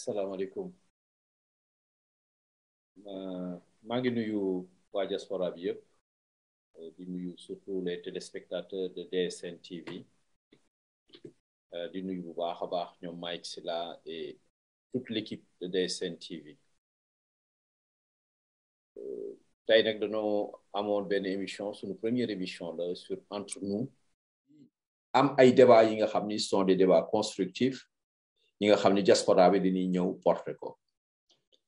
asalaamaaleykum maa ngi nuyu waa diaspora bi yëpp di nuyu surtout les téléspectateurs de DSN TV di nuyu bu baax a baax ñoom Mike Silla et toute l'équipe de DSN TV tey nag dañoo amoon benn émission suñu première émission la sur entre nous am ay débats yi nga xam ni sont des débats constructifs yi nga xam ni diaspora bi dañuy ñëw porter ko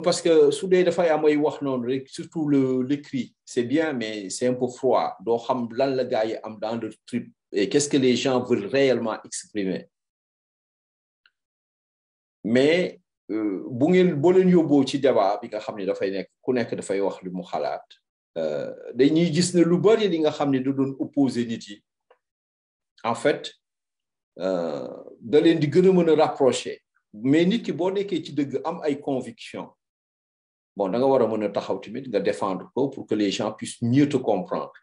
parce que su dee dafay am ay wax noonu rek surtout l'écrit c'est bien mais c'est un peu froid doo xam lan la gars yi am dans le trip et qu'est-ce que les gens veulent réellement exprimer mais bu ngeen boo leen yóbboo ci débat bi nga xam ni dafay nekk ku nekk dafay wax li mu xalaat dañuy gis ne lu bari li nga xam ni da doon opposer nit yi en fait da leen di gën a mën a rapprocher mais nit ki boo nekkee ci dëgg am ay conviction bon da nga war a mën a taxaw tamit nga défendre ko pour que les gens puissent mieux te comprendre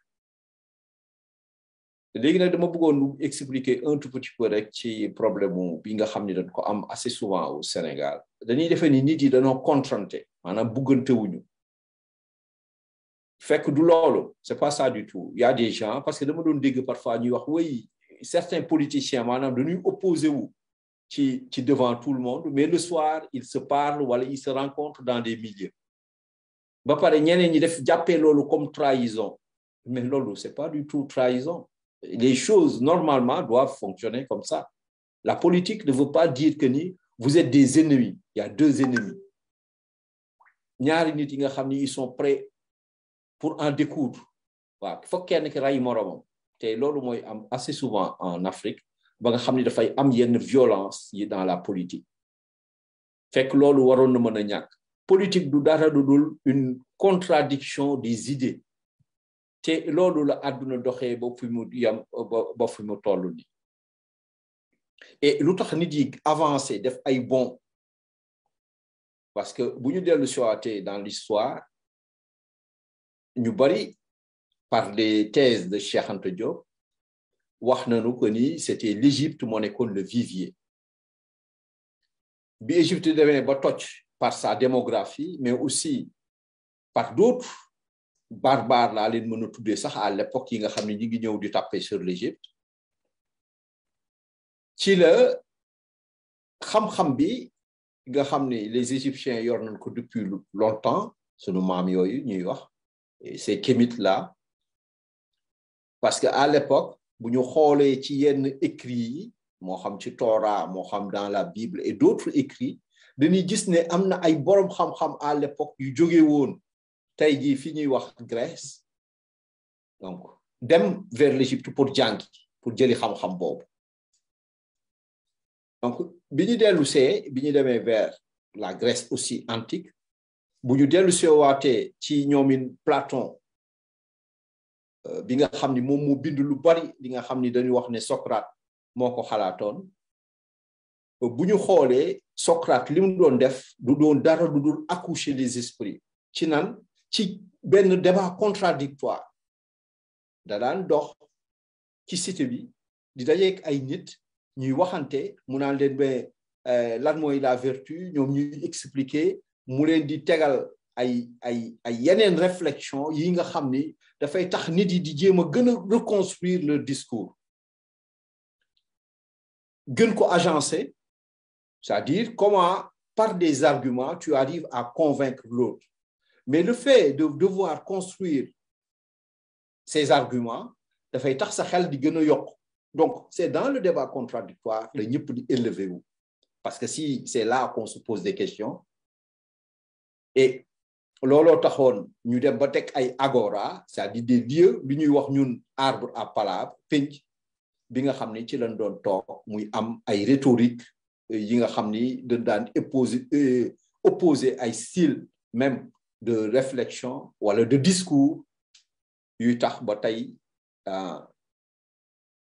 léegi nag dama bëggoon expliquer un tout petit peu rek ci problème bi nga xam ni dañ ko am assez souvent au Sénégal dañuy defee ni nit yi dañoo contrainté maanaam buggante wuñu fekk du loolu c'est pas ça du tout il y a des gens parce que dama doon dégg parfois ñuy wax oui certains politiciens maanaam dañuy opposé wu ci devant tout le monde mais le soir ils se parlent wala ils se rencontrent dans des milieux ba pare ñeneen ñi def jàppee loolu comme trahison mais loolu c'est pas du tout trahison les choses normalement doivent fonctionner comme ça la politique ne veut pas dire que ni vous êtes des ennemis il y a deux ennemis ñaari nit yi nga xam ni ils sont prêts pour en découdre waaw foog kenn ki ray moromam te loolu mooy am assez souvent en Afrique ba nga xam ni dafay am yenn violence yi dans la politique fekk loolu waroon na mën a ñàkk politique du dara du dul une contradiction des idées te loolu la àdduna doxee ba fi mu yam ba fi mu toll ni et lu tax nit yi avancé def ay bon parce que bu ñu dellu siwaatee dans l'histoire ñu bari par les thèses de Cheikh Anta Diop wax nañu que ni c'était l'Égypte moo nekkoon le vivier bi Égypte demee ba toj par sa démographie mais aussi par d'autres barbares laa leen mën a tuddee sax à l'époque yi nga xam ne ñi ngi ñëw di taper sur l'Égypte ci la xam-xam bi nga xam ne les Égyptiens yor nañ ko depuis longtemps sunu maam yooyu ñuy wax ces kémites là parce que à l'époque bu ñu xoolee ci yenn écrits yi moo xam ci Torah moo xam dans la Bible et d'autres écrits dañuy gis ne am na ay boroom xam-xam à l'époque yu jóge woon tey jii fi ñuy wax Grèce donc dem vers l'Égypte pour jàngi pour jëli xam-xam boobu donc bi ñu dellu bi ñu demee vers la Grèce aussi antique bu ñu dellu waatee ci ñoomin Platon bi nga xam ni moom moo bind lu bari li nga xam ni dañuy wax ne Socrate moo ko xalaatoon bu ñu xoolee Socrate li mu doon def du doon dara du dul accoucher les esprits ci nan ci benn débat contradictoire da daan dox ci cité bi di dajeek ay nit ñuy waxante mu naan leen ba lan mooy la vertu ñoom ñuy expliquer mu leen di tegal ay yeneen réflexion yi nga xam ni dafay tax nit yi di jéem a gën a reconstruire leur discours gën ko agencer c'est-à-dire comment par des arguments tu arrives à convaincre l'autre mais le fait de devoir construire ces arguments dafay tax sa xel di gën a yokk donc c'est dans le débat contradictoire la ñëpp di élever wu parce que si c'est là qu'on se pose des questions et looloo taxoon ñu dem ba teg ay agora c'est-à-dire des lieux bi ñuy wax ñun arbre à palabre penc bi nga xam ni ci lañ doon toog muy am ay rhétorique yi nga xam ni dañ daan opposer ay style même de réflexion wala de discours yuy tax ba tey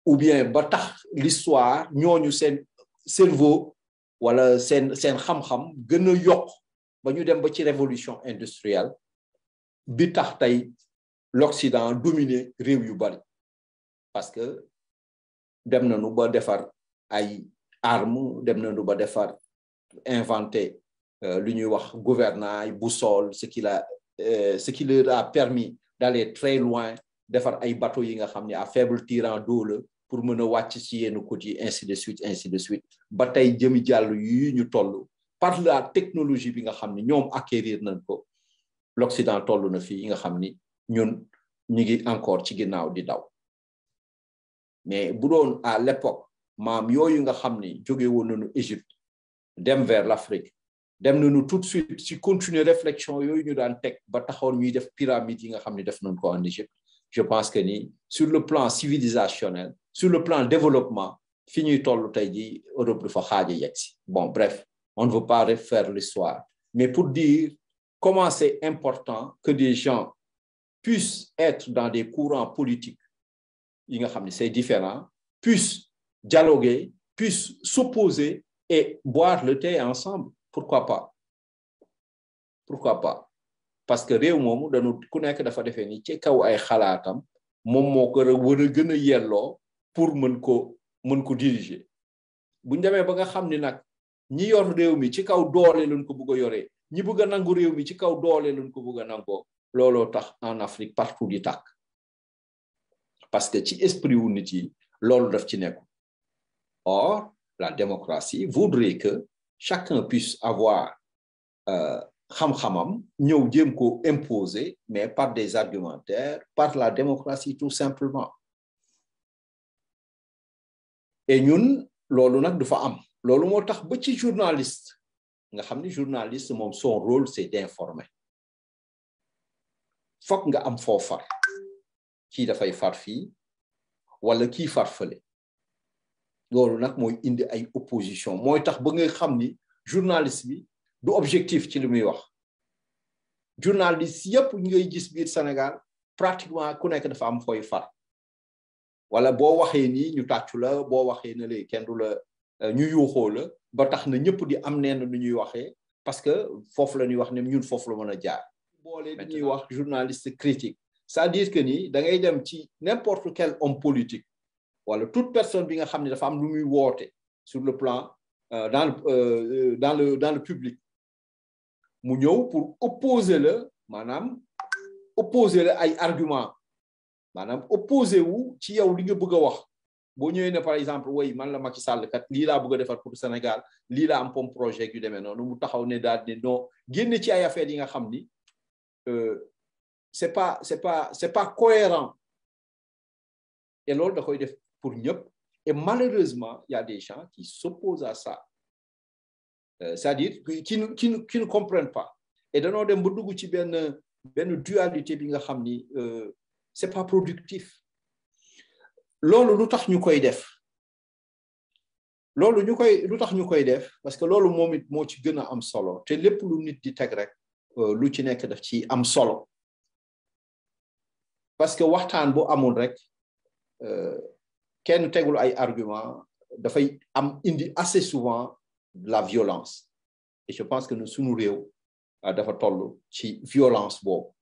ou bien ba tax l'histoire ñooñu seen cerveau wala seen xam-xam gën a yokk ba ñu dem ba ci révolution industrielle bi tax tey l'Occident dominé réew yu bari parce que dem nañu ba defar ay armes dem nañu ba defar inventer l'Union gouvernance, boussole, ce qui leur a permis d'aller très loin, de faire des bateaux à faible tirant d'eau pour mener wàcc ci yenn côté, ainsi de suite, ainsi de suite. Bataille jëmi jàll yu ñu toll par la technologie bi nga xam ni ñoom acquérir nañ ko l'Occident toll na fii nga xam ni ñun ñu ngi encore ci ginnaaw di daw. Mais bu doon à l'époque maam yooyu nga xam ni jóge woon nañu Égypte dem vers l'Afrique dem nañu tout de suite ci continuer réflexion yooyu ñu daan teg ba taxoon ñuy def pyramide yi nga xam ni def nañ ko en Égypte. Je pense que ni sur le plan civilisationnel, sur le plan développement, fini tollu tay ji Europe du fa xaaja yegsi. Bon, bref, on ne veut pas refaire l'histoire. Mais pour dire comment c'est important que des gens puissent être dans des courants politiques, c'est différent, puissent dialoguer, puissent s'opposer et boire le thé ensemble. Pourquoi pas? Pourquoi pas? Parce que réew moomu dañu ku nekk dafa defee ni ci kaw ay xalaatam moom moo ko war a gën a yelloo pour mën ko diriger bu ñu demee ba nga xam ni nag ñi yor réew mi ci kaw doole lañ ko bëgg a yoree ñi bëgg a nangu réew mi ci kaw doole lañ ko bëgg a nangoo looloo tax en Afrique partout di tàkk parce que ci esprit wu nit yi loolu daf ci nekk. Or la démocratie voudrait que chacun puisse avoir xam-xamam ñëw jéem ko imposer mais par des argumentaires, par la démocratie tout simplement. Et ñun loolu nag du fa am loolu moo tax ba ci journaliste nga xam ni journaliste moom son rôle c'est d'informer. Fokk nga am foo far kii dafay far fii wala kii far fële loolu nag mooy indi ay opposition mooy tax ba nga xam ni journaliste bi du objectif ci li muy wax. Journaliste yëpp ngay gis biir Sénégal pratiquement ku nekk dafa am fooy far wala boo waxee nii ñu tàccu la boo waxee ne léegi kenn du la ñu yuuxoo la ba tax na ñëpp di am neen nu ñuy waxee parce que foofu la ñuy wax ne ñun foofu la mën a jaar. boole ñuy wax journaliste critique c'est-à-dire que ni da ngay dem ci n'importe quel homme politique wala toute personne bi nga xam ne dafa am lu muy woote sur le plan dans le public mu ñëw pour opposer le maanaam opposer le ay argument maanaam opposer wu ci yow li nga bëgg a wax boo ñëwee ne par exemple way man la Macky Sall kat lii laa bëgg a defar pour Sénégal lii laa am comme projet yu demee noonu mu taxaw ne daal ne non génn ci ay affaires yi nga xam ni c'est pas cohérent et loolu da koy def pour ñëpp et malheureusement il y a des gens qui s'opposent à ça. C'est-à-dire qui ne comprennent pas et danoo dem ba dugg ci benn dualité bi nga xam ni c'est pas productif. Loolu lu tax ñu koy def parce que loolu moom it moo ci gën a am solo te lépp lu nit di teg rek lu ci nekk daf ci am solo parce que waxtaan bu amul rek kenn tegul ay argument dafay am indi assez souvent la violence et je pense que nous sunu réew dafa toll ci violence boobu